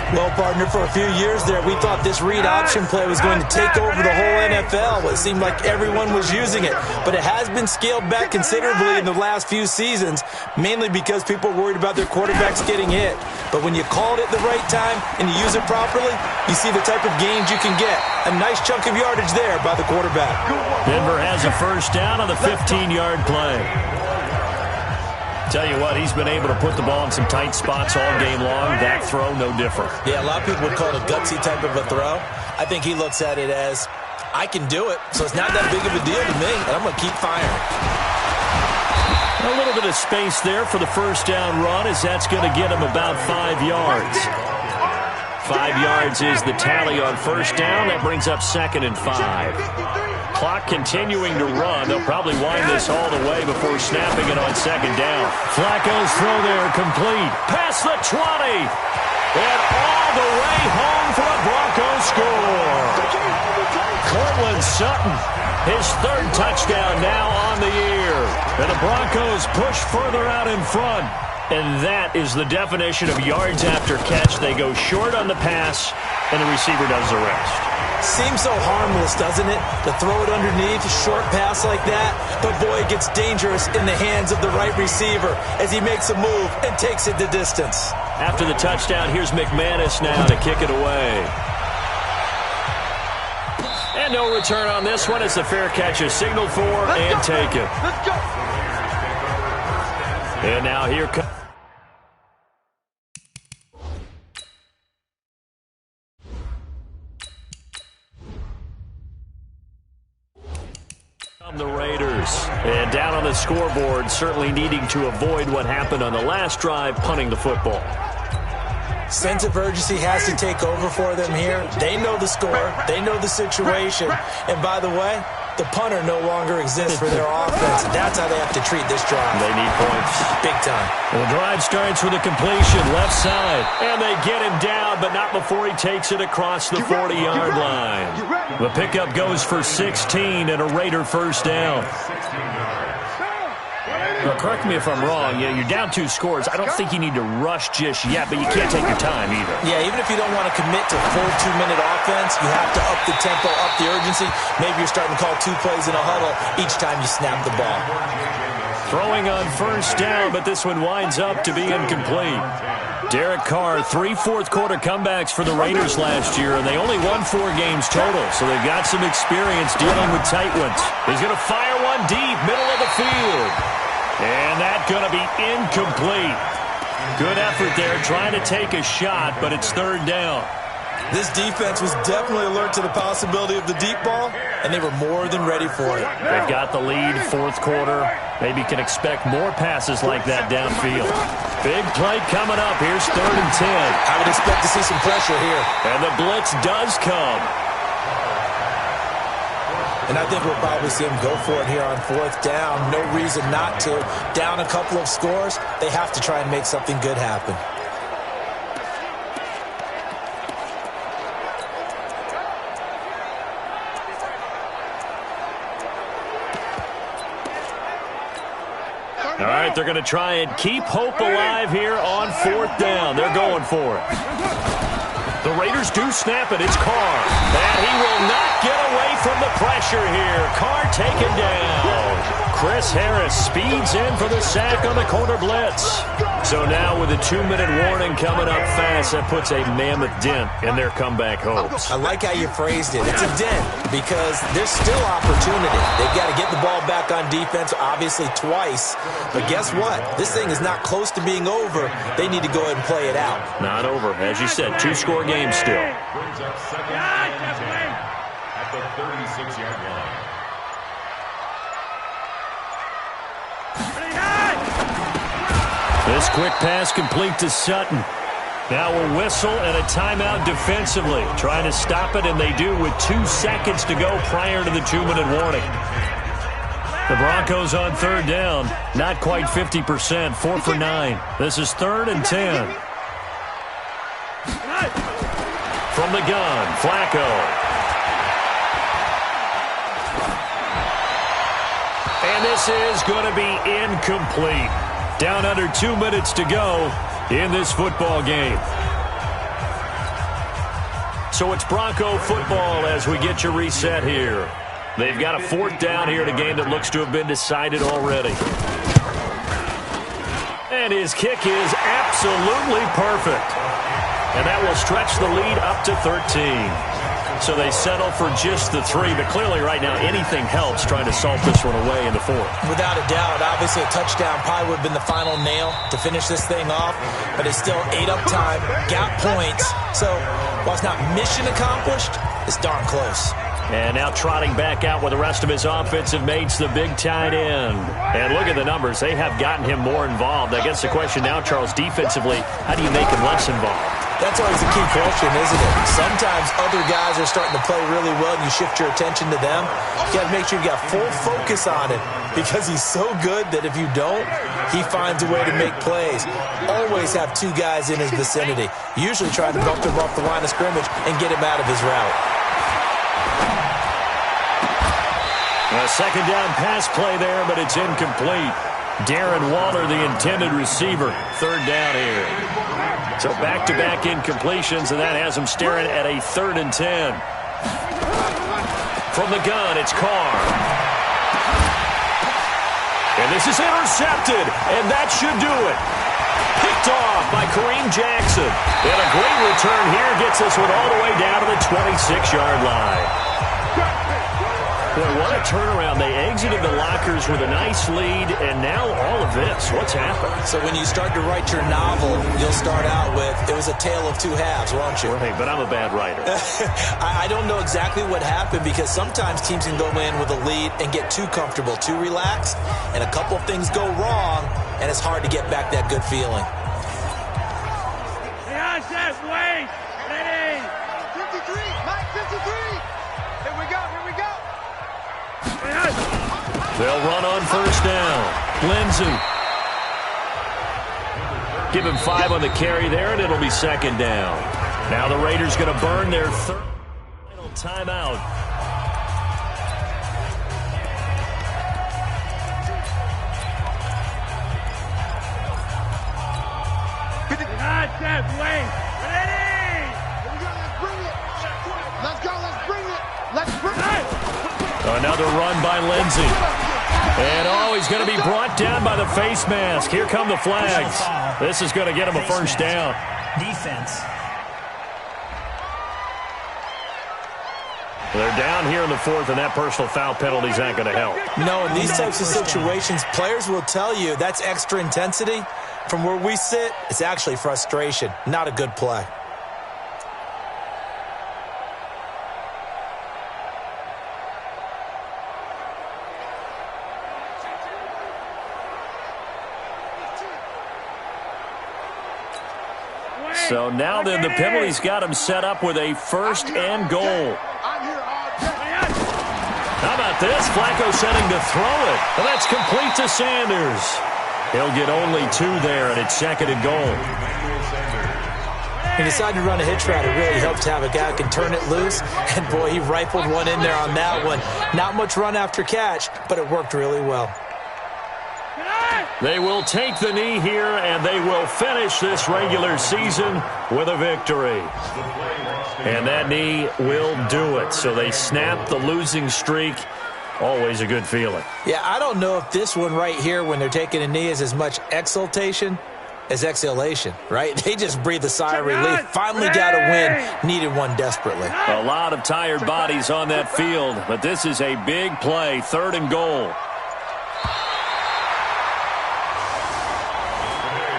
Speaker 3: Well, partner, for a few years there, we thought this read option play was going to take over the whole NFL. It seemed like everyone was using it, but it has been scaled back considerably in the last few seasons, mainly because people are worried about their quarterbacks getting hit. But when you call it at the right time and you use it properly, you see the type of gains you can get. A nice chunk of yardage there by the quarterback.
Speaker 2: Denver has a 1st down on the 15-yard play. Tell you what, he's been able to put the ball in some tight spots all game long. That throw, no different.
Speaker 3: Yeah, a lot of people would call it a gutsy type of a throw. I think he looks at it as, I can do it, so it's not that big of a deal to me, and I'm going to keep firing.
Speaker 2: A little bit of space there for the 1st down run, as that's going to get him about 5 yards. 5 yards is the tally on first down. That brings up 2nd and 5. Clock continuing to run. They'll probably wind this all the way before snapping it on 2nd down. Flacco's throw there complete. Past the 20. And all the way home for a Broncos score. Cortland Sutton, his 3rd touchdown now on the year. And the Broncos push further out in front. And that is the definition of yards after catch. They go short on the pass, and the receiver does the rest.
Speaker 3: Seems so harmless, doesn't it? To throw it underneath, a short pass like that. But, boy, it gets dangerous in the hands of the right receiver as he makes a move and takes it the distance.
Speaker 2: After the touchdown, here's McManus now to kick it away. And no return on this one. It's a fair catch is signaled for and taken.
Speaker 4: Let's go.
Speaker 2: And now here comes the Raiders. And down on the scoreboard, certainly needing to avoid what happened on the last drive, punting the football.
Speaker 3: Sense of urgency has to take over for them here. They know the score. They know the situation. And by the way, the punter no longer exists for their offense. That's how they have to treat this drive.
Speaker 2: They need points.
Speaker 3: Big time.
Speaker 2: The drive starts with a completion, left side. And they get him down, but not before he takes it across the 40-yard line. The pickup goes for 16 and a Raider first down. Now, correct me if I'm wrong. Yeah, you're down 2 scores. I don't think you need to rush just yet, but you can't take your time either.
Speaker 3: Yeah, even if you don't want to commit to full 2-minute offense, you have to up the tempo, up the urgency. Maybe you're starting to call 2 plays in a huddle each time you snap the ball.
Speaker 2: Throwing on first down, but this one winds up to be incomplete. Derek Carr, 3 fourth-quarter comebacks for the Raiders last year, and they only won 4 games total, so they've got some experience dealing with tight ones. He's going to fire one deep, middle of the field. And that's going to be incomplete. Good effort there, trying to take a shot, but it's 3rd down.
Speaker 3: This defense was definitely alert to the possibility of the deep ball, and they were more than ready for it.
Speaker 2: They've got the lead, 4th quarter. Maybe can expect more passes like that downfield. Big play coming up. Here's 3rd and 10.
Speaker 3: I would expect to see some pressure here.
Speaker 2: And the blitz does come.
Speaker 3: And I think we'll probably see them go for it here on 4th down. No reason not to. Down a couple of scores, they have to try and make something good happen.
Speaker 2: All right, they're going to try and keep hope alive here on 4th down. They're going for it. The Raiders do snap it. It's Carr. And he will not get away from the pressure here. Carr taken down. Chris Harris speeds in for the sack on the corner blitz. So now with a 2-minute warning coming up fast, that puts a mammoth dent in their comeback hopes.
Speaker 3: I like how you phrased it. It's a dent because there's still opportunity. They've got to get the ball back on defense, obviously twice. But guess what? This thing is not close to being over. They need to go ahead and play it out.
Speaker 2: Not over. As you said, 2-score game still.
Speaker 6: Brings up 2nd and 10 at the 36-yard line.
Speaker 2: This quick pass complete to Sutton. Now a whistle and a timeout defensively. Trying to stop it, and they do with 2 seconds to go prior to the 2-minute warning. The Broncos on 3rd down. Not quite 50%. 4 for 9. This is 3rd and 10. From the gun, Flacco. And this is going to be incomplete. Down under 2 minutes to go in this football game. So it's Bronco football as we get you reset here. They've got a 4th down here in a game that looks to have been decided already. And his kick is absolutely perfect. And that will stretch the lead up to 13. So they settle for just the 3, but clearly right now anything helps trying to salt this one away in the 4th.
Speaker 3: Without a doubt, obviously a touchdown probably would have been the final nail to finish this thing off, but it's still ate up time, got points. So while it's not mission accomplished, it's darn close.
Speaker 2: And now trotting back out with the rest of his offensive mates, the big tight end. And look at the numbers. They have gotten him more involved. I guess the question now, Charles, defensively, how do you make him less involved?
Speaker 3: That's always a key question, isn't it? Sometimes other guys are starting to play really well and you shift your attention to them. You got to make sure you got full focus on him because he's so good that if you don't, he finds a way to make plays. Always have two guys in his vicinity, usually trying to bump him off the line of scrimmage and get him out of his route.
Speaker 2: A second down pass play there, but it's incomplete. Darren Waller, the intended receiver. Third down here. So back-to-back incompletions, and that has him staring at a 3rd and 10. From the gun, it's Carr. And this is intercepted, and that should do it. Picked off by Kareem Jackson. And a great return here gets this one all the way down to the 26-yard line. Boy, what a turnaround. They exited the lockers with a nice lead, and now all of this. What's happened?
Speaker 3: So when you start to write your novel, you'll start out with, it was a tale of two halves, won't you?
Speaker 2: Right, but I'm a bad writer.
Speaker 3: I don't know exactly what happened because sometimes teams can go in with a lead and get too comfortable, too relaxed, and a couple of things go wrong, and it's hard to get back that good feeling.
Speaker 4: Wait, ready. 53, Mike 53. Here we go, here we go.
Speaker 2: They'll run on first down. Lindsey. Give him 5 on the carry there, and it'll be second down. Now the Raiders going to burn their third final timeout.
Speaker 4: Wait, ready. Here we go, let's bring it. Let's go, let's bring it. Let's bring it.
Speaker 2: Another run by Lindsey. And, he's going to be brought down by the face mask. Here come the flags. This is going to get him a first down.
Speaker 7: Defense.
Speaker 2: They're down here in the 4th, and that personal foul penalty is not going to help.
Speaker 3: No, in these types of situations, players will tell you that's extra intensity. From where we sit, it's actually frustration, not a good play.
Speaker 2: So now then, the penalty's got him set up with a 1st and goal. How about this? Flacco setting to throw it. And that's complete to Sanders. He'll get only 2 there, and it's 2nd and goal.
Speaker 3: He decided to run a hitch route. It really helps to have a guy who can turn it loose. And, boy, he rifled one in there on that one. Not much run after catch, but it worked really well.
Speaker 2: They will take the knee here, and they will finish this regular season with a victory. And that knee will do it. So they snap the losing streak. Always a good feeling.
Speaker 3: Yeah, I don't know if this one right here, when they're taking a knee, is as much exultation as exhalation, right? They just breathe a sigh of relief. Finally got a win. Needed one desperately.
Speaker 2: A lot of tired bodies on that field, but this is a big play. 3rd and goal.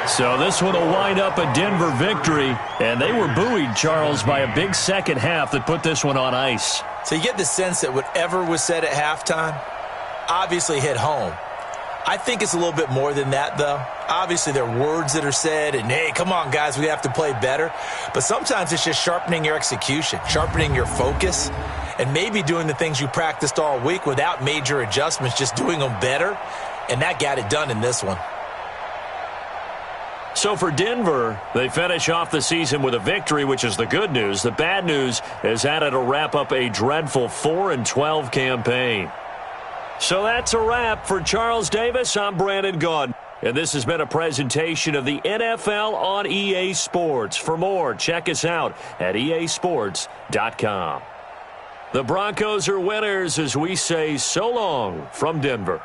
Speaker 2: So this one will wind up a Denver victory, and they were buoyed, Charles, by a big second half that put this one on ice.
Speaker 3: So you get the sense that whatever was said at halftime obviously hit home. I think it's a little bit more than that, though. Obviously, there are words that are said, and, hey, come on, guys, we have to play better. But sometimes it's just sharpening your execution, sharpening your focus, and maybe doing the things you practiced all week without major adjustments, just doing them better, and that got it done in this one.
Speaker 2: So for Denver, they finish off the season with a victory, which is the good news. The bad news is that it'll wrap up a dreadful 4-12 campaign. So that's a wrap. For Charles Davis, I'm Brandon Gaudin. And this has been a presentation of the NFL on EA Sports. For more, check us out at easports.com. The Broncos are winners as we say so long from Denver.